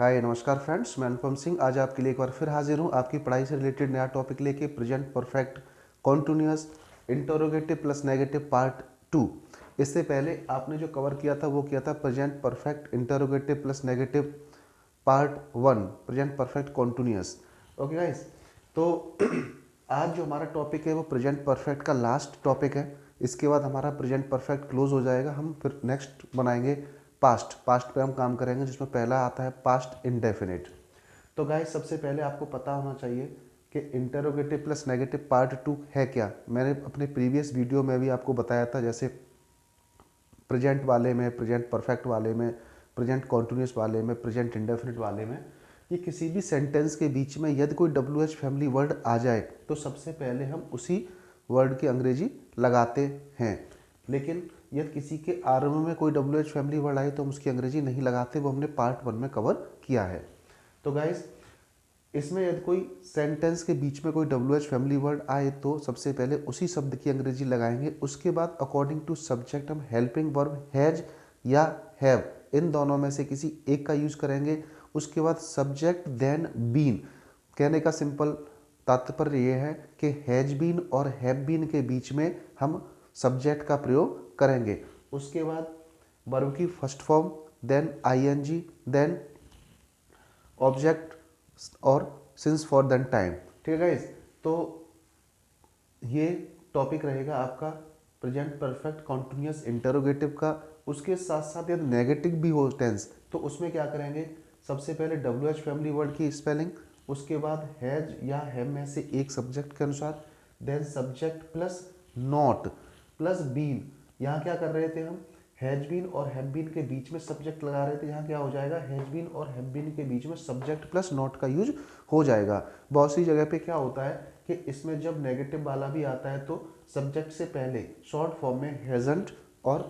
हाय नमस्कार फ्रेंड्स, मैं अनुपम सिंह आज आपके लिए एक बार फिर हाजिर हूँ आपकी पढ़ाई से रिलेटेड नया टॉपिक लेके present perfect continuous interrogative plus negative part 2। इससे पहले आपने जो कवर किया था वो किया था present perfect interrogative plus negative part 1 present perfect continuous. Okay guys, तो आज जो हमारा टॉपिक है वो प्रेजेंट परफेक्ट का लास्ट टॉपिक है। इसके बाद हमारा प्रेजेंट परफेक्ट क्लोज हो जाएगा। हम फिर नेक्स्ट बनाएंगे पास्ट पे हम काम करेंगे, जिसमें पहला आता है पास्ट इंडेफिनिट। तो गाइस, सबसे पहले आपको पता होना चाहिए कि इंटरोगेटिव प्लस नेगेटिव पार्ट 2 है क्या। मैंने अपने प्रीवियस वीडियो में भी आपको बताया था, जैसे प्रेजेंट वाले में, प्रेजेंट परफेक्ट वाले में, प्रेजेंट कॉन्टिन्यूस वाले में, प्रेजेंट इंडेफिनिट वाले में, ये किसी भी सेंटेंस के बीच में यदि कोई WH फैमिली वर्ड आ जाए तो सबसे पहले हम उसी वर्ड की अंग्रेजी लगाते हैं। लेकिन यदि किसी के आरंभ में कोई WH फैमिली वर्ड आए तो हम उसकी अंग्रेजी नहीं लगाते, वो हमने पार्ट 1 में कवर किया है। तो गाइस, इसमें यदि कोई सेंटेंस के बीच में कोई WH फैमिली वर्ड आए तो सबसे पहले उसी शब्द की अंग्रेजी लगाएंगे। उसके बाद अकॉर्डिंग टू सब्जेक्ट हम हेल्पिंग वर्ब हैज या हैव, इन दोनों में से किसी एक का यूज करेंगे। उसके बाद सब्जेक्ट देन बीन। कहने का सिंपल तात्पर्य यह है कि हैज बीन और हैव बीन के बीच में हम सब्जेक्ट का प्रयोग करेंगे। उसके बाद वर्ब की first form, then ING, then object और सिंस फॉर देन टाइम। ठीक है गाइस, तो ये टॉपिक रहेगा आपका प्रेजेंट परफेक्ट कॉन्टिन्यूअस इंटरोगेटिव का। उसके साथ साथ यदि नेगेटिव भी हो टेंस तो उसमें क्या करेंगे, सबसे पहले WH फैमिली वर्ड की स्पेलिंग, उसके बाद हैज या हैव में से एक सब्जेक्ट के अनुसार, then subject plus not plus been. यहाँ क्या कर रहे थे हम, हैज बीन और हैव बीन के बीच में सब्जेक्ट लगा रहे थे। यहाँ क्या हो जाएगा, हैज बीन और हैव बीन के बीच में सब्जेक्ट प्लस नॉट का यूज हो जाएगा। बहुत सी जगह पे क्या होता है कि इसमें जब नेगेटिव वाला भी आता है तो सब्जेक्ट से पहले शॉर्ट फॉर्म में हैजंट और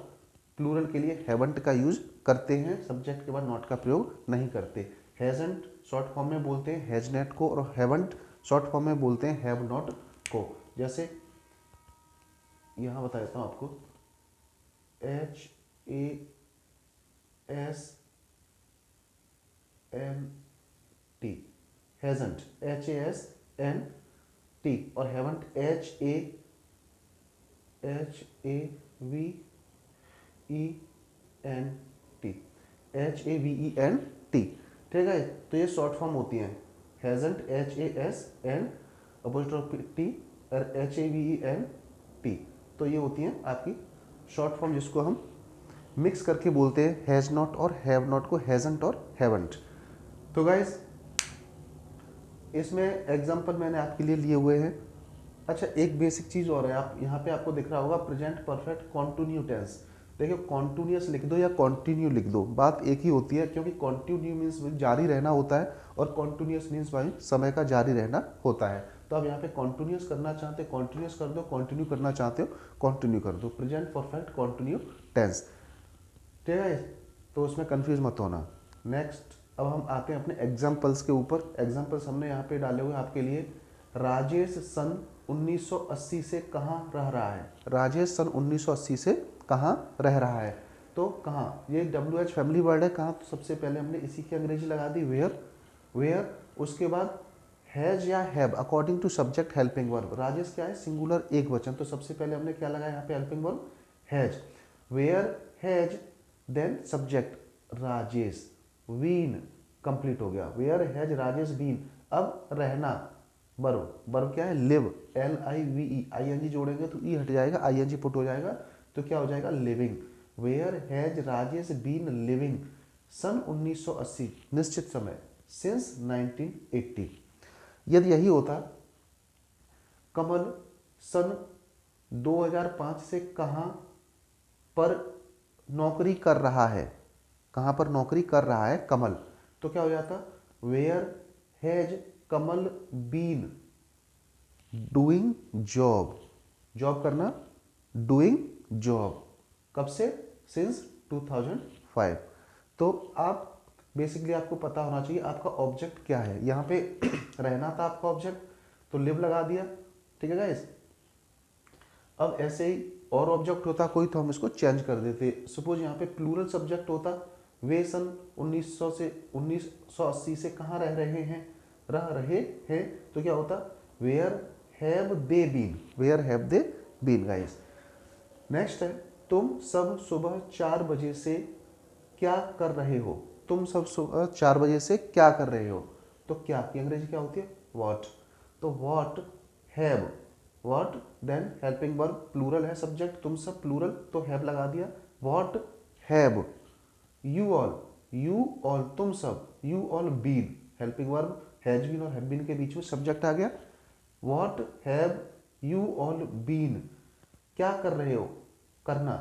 प्लूरल के लिए हैवंट का यूज करते हैं, सब्जेक्ट के बाद नॉट का प्रयोग नहीं करते। हैजंट शॉर्ट फॉर्म में बोलते हैं हैजनेट को और हैवंट शॉर्ट फॉर्म में बोलते हैं हैव नॉट को। जैसे यहाँ बता देता हूँ आपको, HASNT, हैजंट HASNT, और हैवंट HAVENT। ठीक है, तो ये शॉर्ट फॉर्म होती हैं, हैजंट HASN अपोस्ट्रोफी और HAVENT। तो ये होती हैं आपकी शॉर्ट फॉर्म, जिसको हम मिक्स करके बोलते हैं हैज नॉट और हैव नॉट को हैजंट और हैवंट। तो गाइस, इसमें एग्जांपल मैंने आपके लिए लिए हुए हैं। अच्छा, एक बेसिक चीज़ और है, आप यहाँ पे आपको दिख रहा होगा प्रेजेंट परफेक्ट कॉन्टिन्यू टेंस। देखिए, कॉन्टिन्यूअस लिख दो या कॉन्टिन्यू लिख दो, बात एक ही होती है, क्योंकि कॉन्टिन्यू मीन्स जारी रहना होता है और कॉन्टिन्यूअस मीन्स भाई समय का जारी रहना होता है। तो आप यहाँ पे कॉन्टिन्यूअस करना चाहते हो कॉन्टिन्यूअस कर दो, कॉन्टिन्यू करना चाहते हो कॉन्टिन्यू कर दो, प्रेजेंट परफेक्ट कॉन्टिन्यू टेंस। ठीक है, तो उसमें कंफ्यूज मत होना। नेक्स्ट, अब हम आते हैं अपने एग्जाम्पल्स के ऊपर। एग्जाम्पल्स हमने यहाँ पे डाले हुए आपके लिए। राजेश सन 1980 से कहाँ रह रहा है। राजेश सन 1980 से कहाँ रह रहा है, तो कहाँ, ये WH फैमिली वर्ड है, कहाँ, तो सबसे पहले हमने इसी की अंग्रेजी लगा दी वेयर। उसके बाद हैज या have according to subject helping verb. Rajesh क्या है, सिंगुलर एक वचन, तो सबसे पहले हमने क्या लगाया यहाँ पे, helping verb has. Where has, then subject Rajesh, been complete हो गया, वेयर हैज राजेश बीन। अब रहना, वर्ब क्या है, लिव, LIVE, ING जोड़ेंगे तो ई हट जाएगा, ING पुट हो जाएगा, तो क्या हो जाएगा, living. Where has Rajesh been living सन 1980, निश्चित समय, सिंस 1980। यदि यही होता, कमल सन 2005 से कहाँ पर नौकरी कर रहा है, कहाँ पर नौकरी कर रहा है कमल, तो क्या हो जाता, where has Kamal been doing job, job करना, डूइंग जॉब, कब से, सिंस 2005। तो आप बेसिकली आपको पता होना चाहिए आपका ऑब्जेक्ट क्या है। यहाँ पे रहना था आपका ऑब्जेक्ट, तो लिव लगा दिया। ठीक है गाइस, अब ऐसे ही और ऑब्जेक्ट होता कोई तो हम इसको चेंज कर देते। सपोज यहाँ पे प्लूरल सब्जेक्ट होता वे सन 1980 से कहाँ रह रहे हैं, तो क्या होता, where have they been, where have they been guys. Next है, तुम सब सुबह 4 बजे से क्या कर रहे हो, तुम सब सुबह 4 बजे से क्या कर रहे हो, तो क्या की अंग्रेजी क्या होती है, व्हाट। तो what have, what then helping verb, plural है सब्जेक्ट, तुम सब प्लूरल तो हैव लगा दिया, व्हाट हैव यू ऑल तुम सब, you all been, helping verb has been और हैव बीन के बीच में सब्जेक्ट आ गया, what have you all been, क्या कर रहे हो, करना,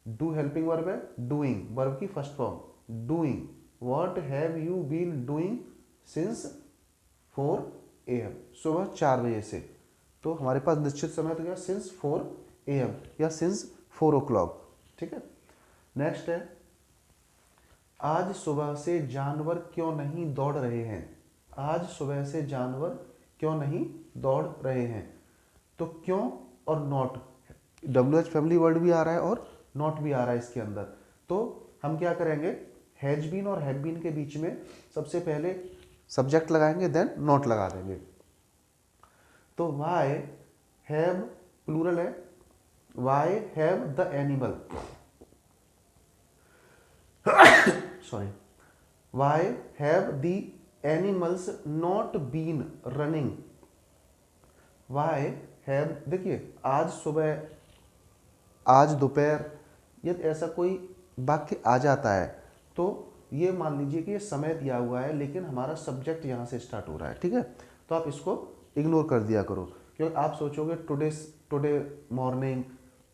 डू हेल्पिंग वर्ब है, डूइंग वर्ब की first form, doing, what have you been doing since 4 AM, सुबह 4 बजे से। तो हमारे पास निश्चित समय तो क्या, सिंस 4 AM या सिंस 4 o'clock, ठीक है। नेक्स्ट है, आज सुबह से जानवर क्यों नहीं दौड़ रहे हैं, आज सुबह से जानवर क्यों नहीं दौड़ रहे हैं, तो क्यों और नॉट, WH फैमिली वर्ड भी आ रहा है और नॉट भी आ रहा है इसके अंदर, तो हम क्या करेंगे, हैज बीन और हैव बीन के बीच में सबसे पहले सब्जेक्ट लगाएंगे देन नॉट लगा देंगे। तो वाई हैव, प्लूरल है, why have the animal, sorry, why have the animals not been running, why have, देखिए आज सुबह, आज दोपहर, यदि ऐसा कोई वाक्य आ जाता है तो ये मान लीजिए कि ये समय दिया हुआ है लेकिन हमारा सब्जेक्ट यहाँ से स्टार्ट हो रहा है, ठीक है। तो आप इसको इग्नोर कर दिया करो, क्योंकि आप सोचोगे टुडे मॉर्निंग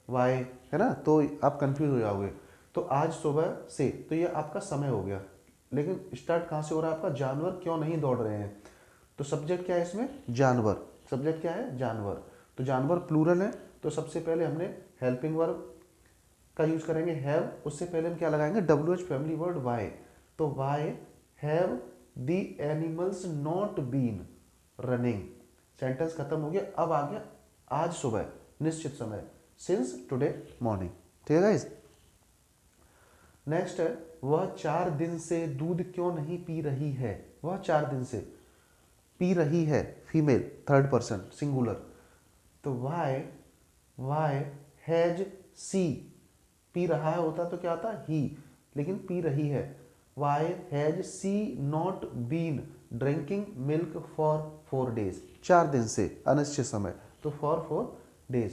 वाई, है ना, तो आप कंफ्यूज हो जाओगे। तो आज सुबह से, तो ये आपका समय हो गया, लेकिन स्टार्ट कहाँ से हो रहा है आपका, जानवर क्यों नहीं दौड़ रहे हैं, तो सब्जेक्ट क्या है इसमें, जानवर, सब्जेक्ट क्या है, जानवर, तो जानवर प्लूरल है, तो सबसे पहले हमने हेल्पिंग वर्ब का यूज करेंगे हैव, उससे पहले हम क्या लगाएंगे, WH फैमिली वर्ड वाई, तो why have the animals not been running, sentence खत्म हो गया। अब आ गया आज सुबह निश्चित समय, सिंस टुडे मॉर्निंग, ठीक है गाइस। नेक्स्ट है, वह 4 दिन से दूध क्यों नहीं पी रही है, वह 4 दिन से पी रही है, फीमेल, थर्ड पर्सन सिंगुलर, तो वाई हैज सी, पी रहा है होता तो क्या आता ही, लेकिन पी रही है, why has she not been drinking milk for 4 days, 4 दिन से, अनिश्चित समय, तो फॉर 4 days।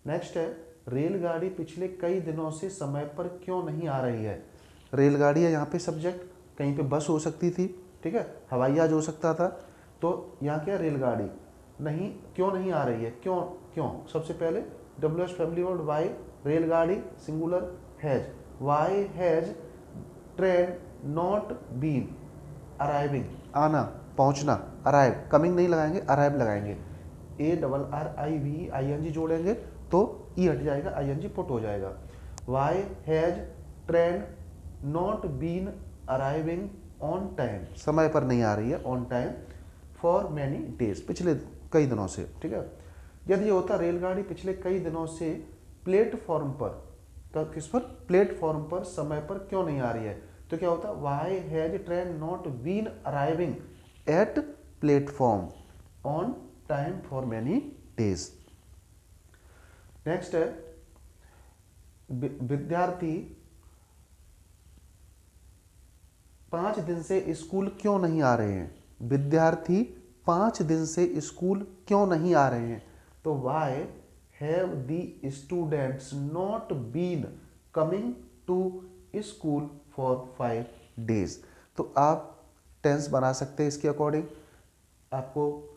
नेक्स्ट है, रेलगाड़ी पिछले कई दिनों से समय पर क्यों नहीं आ रही है, रेलगाड़ी है यहाँ पे सब्जेक्ट, कहीं पे बस हो सकती थी, ठीक है, हवाई जहाज हो सकता था, तो यहाँ क्या, रेलगाड़ी नहीं, क्यों नहीं आ रही है, क्यों सबसे पहले WH फैमिली वर्ड वाई, रेलगाड़ी singular has, why has train not been arriving, आना पहुंचना, अराइव, कमिंग नहीं लगाएंगे, अराइव लगाएंगे, ARRIVE ING जोड़ेंगे तो ई हट जाएगा, ING पुट हो जाएगा, why has train not been arriving on time, समय पर नहीं आ रही है, on time, for many days, पिछले कई दिनों से, ठीक है। यदि ये होता रेलगाड़ी पिछले कई दिनों से प्लेटफॉर्म पर, तो किस पर, प्लेटफॉर्म पर समय पर क्यों नहीं आ रही है, तो क्या होता, why has train not been arriving at platform on time for many days. Next है, विद्यार्थी 5 दिन से स्कूल क्यों नहीं आ रहे हैं, विद्यार्थी 5 दिन से स्कूल क्यों नहीं आ रहे हैं, तो why have the students not been coming to school for 5 days। तो आप टेंस बना सकते हैं इसके अकॉर्डिंग, आपको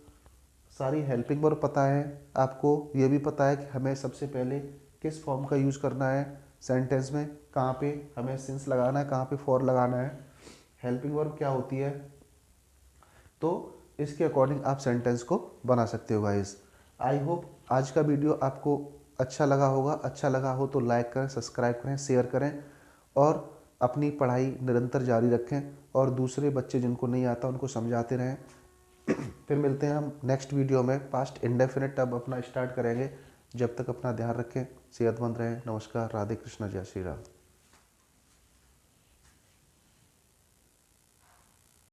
सारी हेल्पिंग वर्ब पता है, आपको ये भी पता है कि हमें सबसे पहले किस फॉर्म का यूज़ करना है सेंटेंस में, कहाँ पे हमें सिंस लगाना है, कहाँ पे फॉर लगाना है, हेल्पिंग वर्ब क्या होती है, तो इसके अकॉर्डिंग आप सेंटेंस को बना सकते हो गाइस। आई होप आज का वीडियो आपको अच्छा लगा होगा, अच्छा लगा हो तो लाइक करें, सब्सक्राइब करें, शेयर करें और अपनी पढ़ाई निरंतर जारी रखें और दूसरे बच्चे जिनको नहीं आता उनको समझाते रहें। फिर मिलते हैं हम नेक्स्ट वीडियो में, पास्ट इंडेफिनिट अब अपना स्टार्ट करेंगे। जब तक अपना ध्यान रखें, सेहतमंद रहें। नमस्कार, राधे कृष्णा, जय श्री राम।